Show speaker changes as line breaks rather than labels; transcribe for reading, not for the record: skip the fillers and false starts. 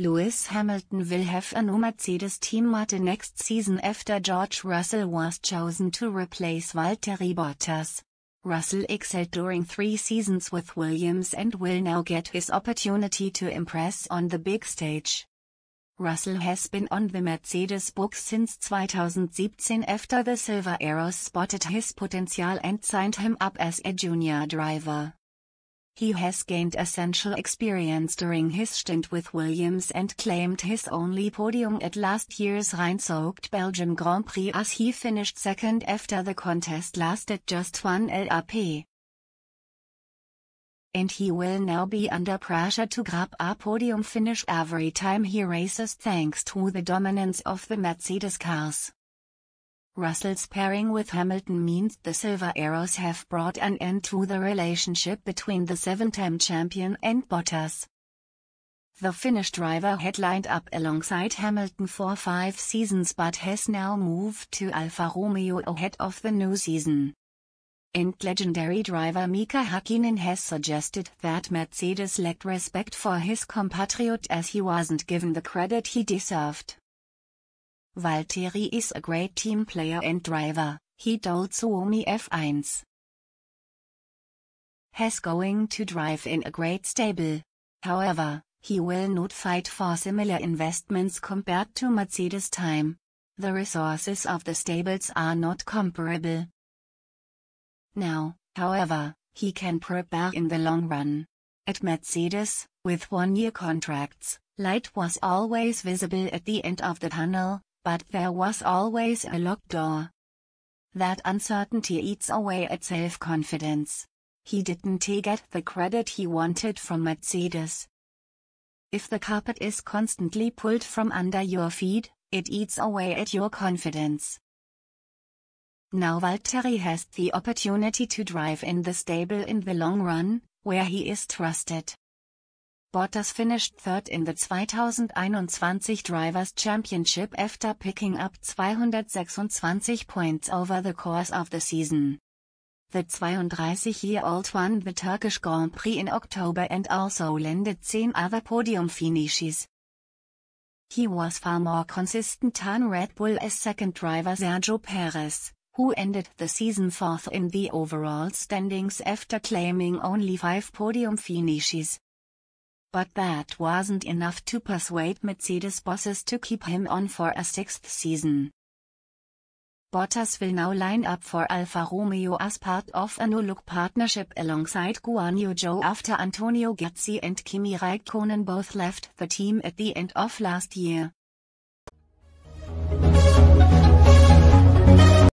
Lewis Hamilton will have a new Mercedes team at the next season after George Russell was chosen to replace Valtteri Bottas. Russell excelled during 3 seasons with Williams and will now get his opportunity to impress on the big stage. Russell has been on the Mercedes books since 2017 after the Silver Arrows spotted his potential and signed him up as a junior driver. He has gained essential experience during his stint with Williams and claimed his only podium at last year's rain-soaked Belgium Grand Prix as he finished second after the contest lasted just 1 lap. And he will now be under pressure to grab a podium finish every time he races thanks to the dominance of the Mercedes cars. Russell's pairing with Hamilton means the Silver Arrows have brought an end to the relationship between the 7-time champion and Bottas. The Finnish driver had lined up alongside Hamilton for 5 seasons but has now moved to Alfa Romeo ahead of the new season. And legendary driver Mika Häkkinen has suggested that Mercedes lacked respect for his compatriot as he wasn't given the credit he deserved. Valtteri is a great team player and driver, he told Suomi F1. He's going to drive in a great stable. However, he will not fight for similar investments compared to Mercedes time. The resources of the stables are not comparable. Now, however, he can prepare in the long run. At Mercedes, with 1-year contracts, light was always visible at the end of the tunnel, but there was always a locked door. That uncertainty eats away at self-confidence. He didn't get the credit he wanted from Mercedes. If the carpet is constantly pulled from under your feet, it eats away at your confidence. Now Valtteri has the opportunity to drive in the stable in the long run, where he is trusted. Bottas finished third in the 2021 Drivers' Championship after picking up 226 points over the course of the season. The 32-year-old won the Turkish Grand Prix in October and also landed 10 other podium finishes. He was far more consistent than Red Bull as second driver Sergio Perez, who ended the season 4th in the overall standings after claiming only 5 podium finishes. But that wasn't enough to persuade Mercedes bosses to keep him on for a 6th season. Bottas will now line up for Alfa Romeo as part of a no-look partnership alongside Guan Yu Zhou after Antonio Giovinazzi and Kimi Räikkönen both left the team at the end of last year.